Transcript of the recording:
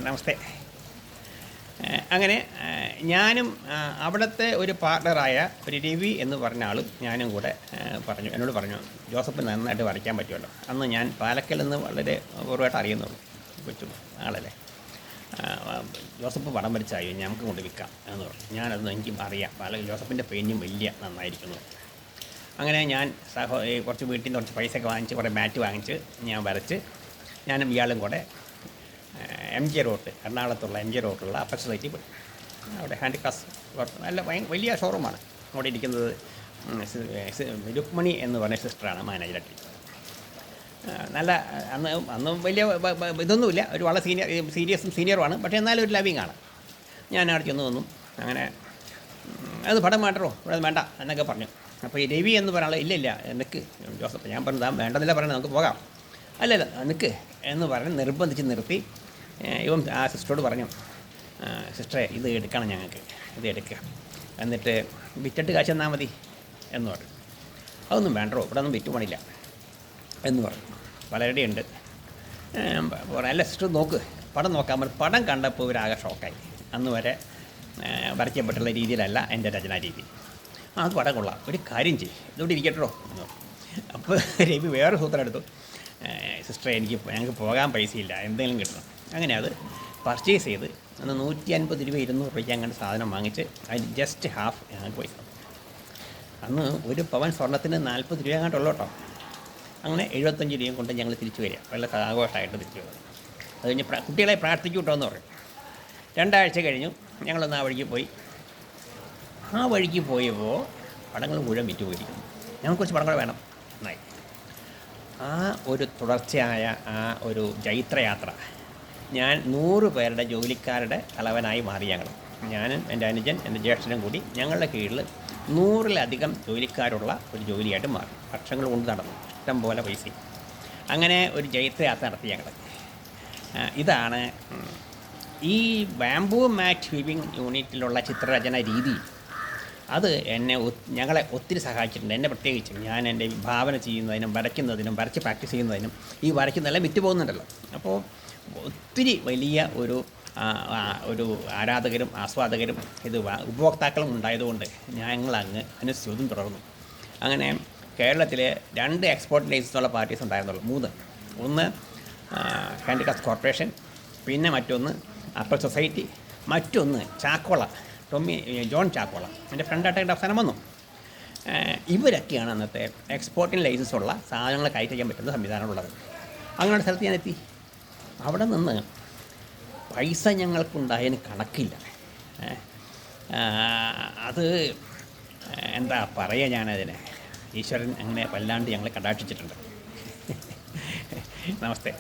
നമസ്തേ. അങ്ങനെ ഞാനും അവിടുത്തെ ഒരു പാർട്ണറായ ഒരു രവി എന്ന് പറഞ്ഞ ആളും ഞാനും കൂടെ എന്നോട് പറഞ്ഞു, ജോസഫ് നന്നായിട്ട് വരയ്ക്കാൻ പറ്റുമല്ലോ. അന്ന് ഞാൻ പാലക്കൽ നിന്ന് വളരെ പൂർവ്വമായിട്ട് അറിയുന്നുള്ളൂ, കൊച്ചു ആളല്ലേ. ജോസഫ് പടം വരച്ചായി ഞങ്ങൾക്ക് കൊണ്ട് വിൽക്കാം എന്ന് പറഞ്ഞു. ഞാനതൊന്നും എനിക്കും അറിയാം, ജോസഫിൻ്റെ പെയിൻറ്റും വലിയ നന്നായിരിക്കുന്നു. അങ്ങനെ ഞാൻ കുറച്ച് വീട്ടിൽ നിന്ന് കുറച്ച് പൈസയൊക്കെ വാങ്ങിച്ച് കുറേ മാറ്റ് വാങ്ങിച്ച് ഞാൻ വരച്ച് ഞാനും ഇയാളും കൂടെ MG റോഡ്, എറണാകുളത്തുള്ള MG റോഡിലുള്ള അപ്പർ സൊസൈറ്റി പോയി. അവിടെ ഹാൻഡിക്രാഫ്റ്റ് നല്ല വലിയ ഷോറൂമാണ്. അവിടെ ഇരിക്കുന്നത് രുക്മണി എന്ന് പറഞ്ഞ സിസ്റ്ററാണ് മാനേജറായിട്ട്. നല്ല അന്ന് വലിയ ഇതൊന്നുമില്ല, ഒരു വളരെ സീനിയറുമാണ്. പക്ഷേ എന്നാലും ഒരു ലവിങ് ആണ്. ഞാൻ അവിടെ ചെന്ന് വന്നു. അങ്ങനെ അത് പടം മാറ്ററോ ഇവിടെ വേണ്ട എന്നൊക്കെ പറഞ്ഞു. അപ്പോൾ ഈ രവി എന്ന് പറഞ്ഞാൽ ഇല്ല എനിക്ക് ജോസഫ്, ഞാൻ പറഞ്ഞു വേണ്ടെന്നില്ല പറയണത്, നമുക്ക് പോകാം. അല്ലല്ല നിൽക്ക് എന്ന് പറഞ്ഞ് നിർബന്ധിച്ച് നിർത്തി. ഇവൻ ആ സിസ്റ്ററോട് പറഞ്ഞു, സിസ്റ്ററെ ഇത് എടുക്കണം, ഞങ്ങൾക്ക് ഇത് എടുക്കുക, എന്നിട്ട് വിറ്റിട്ട് കാശ് തന്നാൽ മതി എന്ന് പറഞ്ഞു. അതൊന്നും വേണ്ടോ, ഇവിടെ ഒന്നും വിറ്റ് പണിയില്ല എന്ന് പറഞ്ഞു. പലരുടെ ഉണ്ട്. അല്ല സിസ്റ്റർ നോക്ക്, പടം നോക്കാൻ പറഞ്ഞു. പടം കണ്ടപ്പോൾ ഇവരാകെ ഷോക്കായി. അന്ന് വരെ വരയ്ക്കപ്പെട്ടുള്ള രീതിയിലല്ല എൻ്റെ രചനാ രീതി. അത് പടം കൊള്ളാം, ഒരു കാര്യം ചെയ്യും, ഇതുകൊണ്ട് ഇരിക്കട്ടോ എന്ന് പറഞ്ഞു. അപ്പോൾ രവി വേറെ സൂത്രം എടുത്തു, സിസ്റ്ററെ ഞങ്ങൾക്ക് പോകാൻ പൈസയില്ല, എന്തെങ്കിലും കിട്ടണം. അങ്ങനെ അത് പർച്ചേസ് ചെയ്ത് അന്ന് 150 രൂപ 200 രൂപയ്ക്ക് അങ്ങനെ സാധനം വാങ്ങിച്ച് അതിന് ജസ്റ്റ് ഹാഫ് ഞങ്ങൾക്ക് പൈസ. അന്ന് ഒരു പവൻ സ്വർണ്ണത്തിന് 40 രൂപ അങ്ങോട്ടുള്ളൂ കേട്ടോ. അങ്ങനെ 75 രൂപയും കൊണ്ട് ഞങ്ങൾ തിരിച്ചു വരിക, വളരെ ആഘോഷമായിട്ട് തിരിച്ചു വരിക. അത് കഴിഞ്ഞ് കുട്ടികളെ പ്രാർത്ഥിക്കൂ കേട്ടോ എന്ന് പറയും. 2 ആഴ്ച കഴിഞ്ഞു ഞങ്ങളൊന്ന് ആ വഴിക്ക് പോയി. ആ വഴിക്ക് പോയപ്പോൾ പടങ്ങൾ മുഴുവൻ വിറ്റ് പോയിരിക്കുന്നു. ഞങ്ങൾക്ക് കുറച്ച് പടങ്ങൾ വേണം എന്നായി. ആ ഒരു തുടർച്ചയായ ആ ഒരു ജൈത്രയാത്ര, ഞാൻ 100 പേരുടെ ജോലിക്കാരുടെ തലവനായി മാറി. ഞാനും എൻ്റെ അനുജൻ, എൻ്റെ ജ്യേഷ്ഠനും കൂടി ഞങ്ങളുടെ കീഴിൽ 100-ലധികം ജോലിക്കാരുള്ള ഒരു ജോലിയായിട്ട് മാറി. വർഷങ്ങൾ കൊണ്ട് നടന്നു, ഇഷ്ടം പോലെ പൈസ. അങ്ങനെ ഒരു ജൈത്രയാത്ര നടത്തി ഞങ്ങൾ. ഇതാണ് ഈ ബാംബൂ മാറ്റ് വീവിങ് യൂണിറ്റിലുള്ള ചിത്രരചന രീതി. അത് ഞങ്ങളെ ഒത്തിരി സഹായിച്ചിട്ടുണ്ട്. എന്നെ പ്രത്യേകിച്ച് ഞാൻ എൻ്റെ ഭാവന ചെയ്യുന്നതിനും വരയ്ക്കുന്നതിനും വരച്ച് പ്രാക്ടീസ് ചെയ്യുന്നതിനും ഈ വരയ്ക്കുന്നതെല്ലാം വിറ്റ് പോകുന്നുണ്ടല്ലോ. അപ്പോൾ ഒത്തിരി വലിയ ഒരു ആരാധകരും ആസ്വാദകരും ഉപഭോക്താക്കളും ഉണ്ടായതുകൊണ്ട് ഞങ്ങളങ്ങ് അനുസ്യൂതം തുടർന്നു. അങ്ങനെ കേരളത്തിൽ 2 എക്സ്പോർട്ട് ലൈസൻസുള്ള പാർട്ടീസ് ഉണ്ടായിരുന്നുള്ളൂ, 3. ഒന്ന് ഹാൻഡിക്രാഫ്റ്റ് കോർപ്പറേഷൻ, പിന്നെ മറ്റൊന്ന് അപ്പർ സൊസൈറ്റി, മറ്റൊന്ന് ചാക്കോള, ജോൺ ചാക്കോള, എൻ്റെ ഫ്രണ്ടായിട്ട് അവസാനം വന്നു. ഇവരൊക്കെയാണ് അന്നത്തെ എക്സ്പോർട്ടിന് ലൈസൻസുള്ള സാധനങ്ങൾ കയറ്റിക്കാൻ പറ്റുന്ന സംവിധാനമുള്ളത്. അങ്ങനെയുള്ള സ്ഥലത്ത് ഞാൻ എത്തി. അവിടെ നിന്ന് പൈസ ഞങ്ങൾക്കുണ്ടായതിന് കണക്കില്ല. അത് എന്താ പറയുക, ഞാനതിനെ ഈശ്വരൻ അങ്ങനെ വല്ലാണ്ട് ഞങ്ങളെ കടാക്ഷിച്ചിട്ടുണ്ട്. നമസ്തേ.